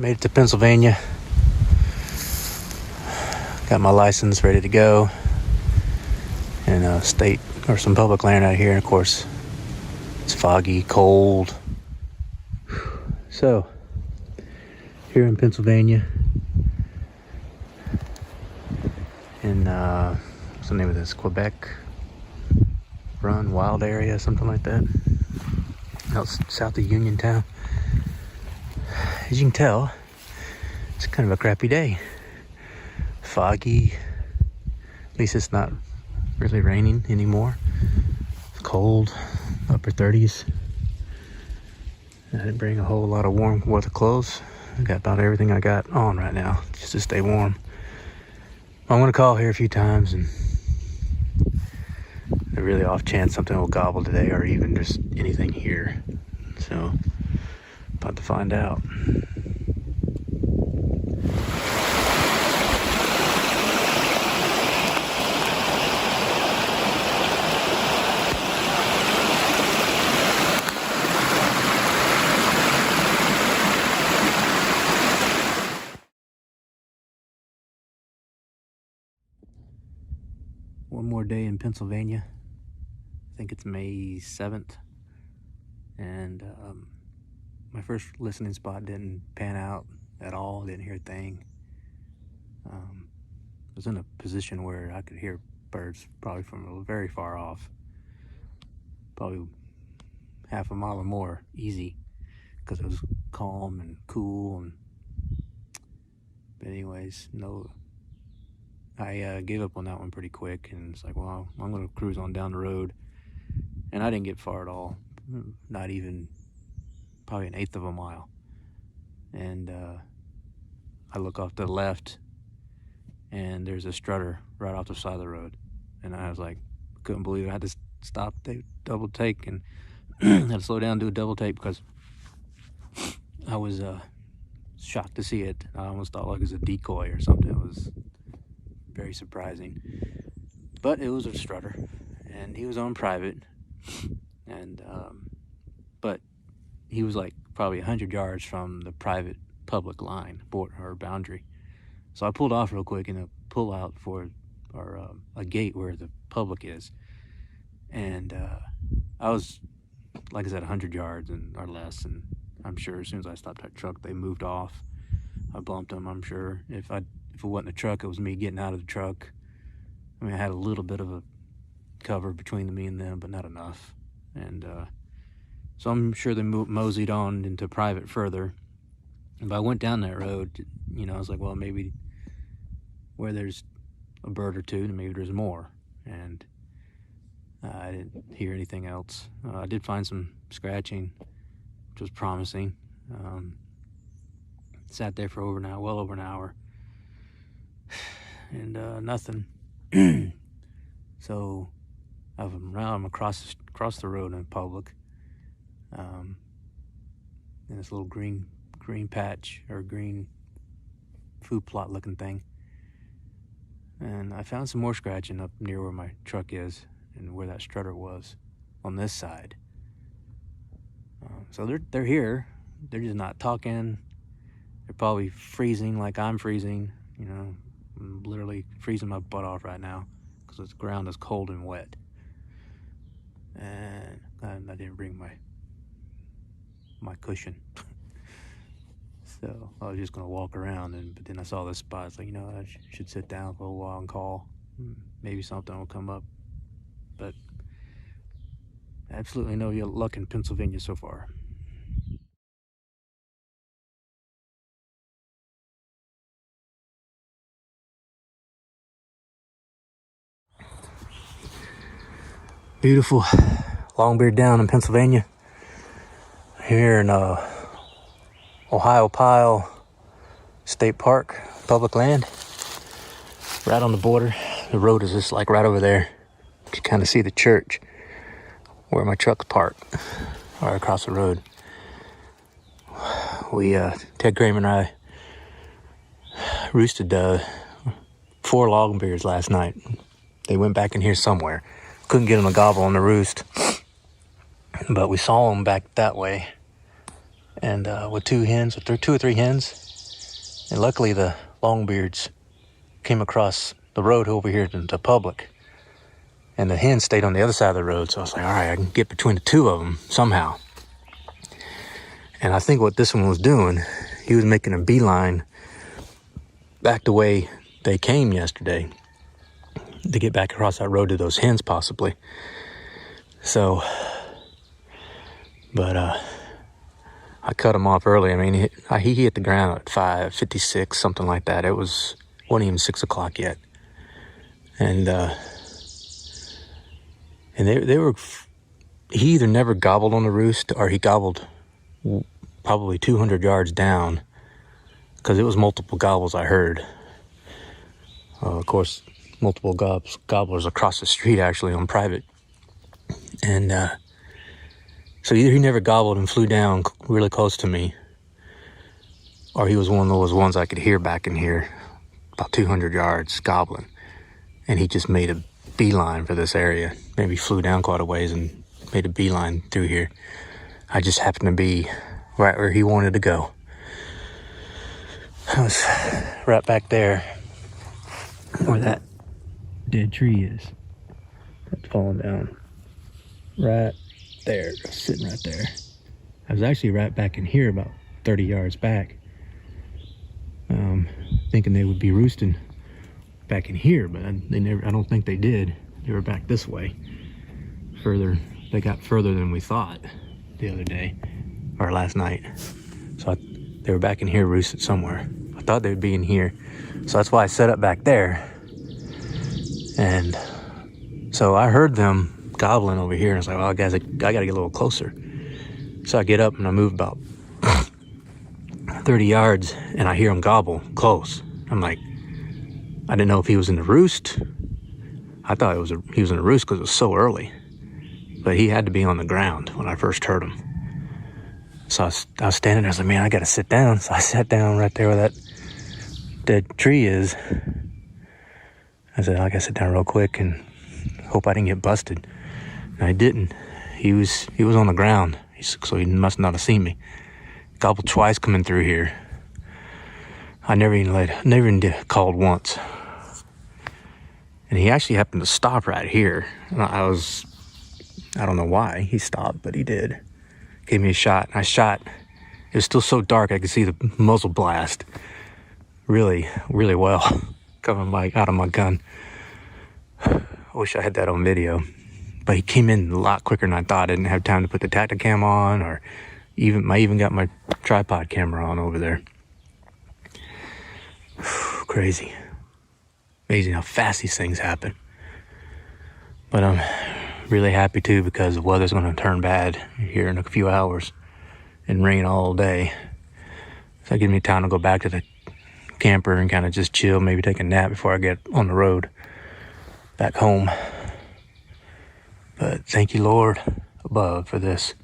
Made it to Pennsylvania. Got my license ready to go. And state or some public land out here. And of course, it's foggy, cold. So, here in Pennsylvania. In, what's the name of this? Quebec Run Wild Area, something like that. Out south of Uniontown. As you can tell, it's kind of a crappy day. Foggy. At least it's not really raining anymore. It's cold, upper 30s. I didn't bring a whole lot of warm weather clothes. I got about everything I got on right now just to stay warm. I'm gonna call here a few times, and a really off chance something will gobble today, or even just anything here. So, about to find out. One more day in Pennsylvania. I think it's May 7th. And my first listening spot didn't pan out at all. Didn't hear a thing. I was in a position where I could hear birds probably from very far off. Probably half a mile or more, easy. Because it was calm and cool. But anyways, no. I gave up on that one pretty quick, and it's like, well, I'm going to cruise on down the road. And I didn't get far at all. Not even probably an eighth of a mile. And I look off to the left, and there's a strutter right off the side of the road. And I was like, couldn't believe it. I had to stop, double take, and had to slow down and do a double take because I was shocked to see it. I almost thought like it was a decoy or something. It was very surprising, but it was a strutter, and he was on private, and but he was like probably 100 yards from the private public line or boundary. So I pulled off real quick in a pull out for a gate where the public is, and I was, like I said, 100 yards or less, and I'm sure as soon as I stopped that truck, they moved off. I bumped them. I'm sure if it wasn't a truck, it was me getting out of the truck. I mean, I had a little bit of a cover between me and them, but not enough. And so I'm sure they moseyed on into private further. But I went down that road, I was like, well, maybe where there's a bird or two, maybe there's more. And I didn't hear anything else. I did find some scratching, which was promising. Sat there for well over an hour. And nothing. So I'm across the road in public, in this little green patch or green food plot looking thing, and I found some more scratching up near where my truck is and where that strutter was on this side. So they're here. They're just not talking. They're probably freezing like I'm freezing. I'm literally freezing my butt off right now because the ground is cold and wet. And I didn't bring my cushion. So I was just going to walk around, but then I saw this spot. It's like, I should sit down for a while and call. Maybe something will come up. But absolutely no luck in Pennsylvania so far. Beautiful Longbeard Down in Pennsylvania. Here in Ohio Pile State Park, public land, right on the border. The road is just like right over there. You can kind of see the church where my truck's parked, right across the road. We, Ted Cramer and I, roosted 4 longbeards last night. They went back in here somewhere. Couldn't get them to gobble on the roost, but we saw them back that way. And with 2 or 3 hens, And luckily the longbeards came across the road over here to the public. And the hen stayed on the other side of the road. So I was like, all right, I can get between the two of them somehow. And I think what this one was doing, he was making a beeline back the way they came yesterday to get back across that road to those hens possibly. So, but I cut him off early. I mean, he hit the ground at 5:56, something like that. Wasn't even 6 o'clock yet. And they were, he either never gobbled on the roost or he gobbled probably 200 yards down, because it was multiple gobbles I heard. Of course, multiple gobblers across the street actually on private. And so either he never gobbled and flew down really close to me, or he was one of those ones I could hear back in here about 200 yards gobbling, and he just made a beeline for this area. Maybe flew down quite a ways and made a beeline through here. I just happened to be right where he wanted to go. I was right back there where that dead tree is. That's falling down. Right there, sitting right there. I was actually right back in here about 30 yards back, thinking they would be roosting back in here, but they never. I don't think they did. They were back this way, further. They got further than we thought the other day, or last night. So they were back in here roosted somewhere. I thought they would be in here, so that's why I set up back there. And so I heard them gobbling over here, and I was like, well, guys, I gotta get a little closer. So I get up and I move about 30 yards, and I hear him gobble close. I'm like, I didn't know if he was in the roost. I thought he was in the roost because it was so early, but he had to be on the ground when I first heard him. So I was standing there. I was like, man, I gotta sit down. So I sat down right there where that dead tree is. I said, I gotta sit down real quick and hope I didn't get busted. And I didn't. He was on the ground, so he must not have seen me. Gobbled twice coming through here. I never even called once. And he actually happened to stop right here. And I don't know why he stopped, but he did. Gave me a shot, and I shot. It was still so dark I could see the muzzle blast really, really well coming out of my gun. I wish I had that on video. But he came in a lot quicker than I thought. I didn't have time to put the Tacticam on, or I even got my tripod camera on over there. Crazy. Amazing how fast these things happen. But I'm really happy too, because the weather's going to turn bad here in a few hours and rain all day. So that gives me time to go back to the camper and kind of just chill, maybe take a nap before I get on the road back home. But thank you, Lord above, for this.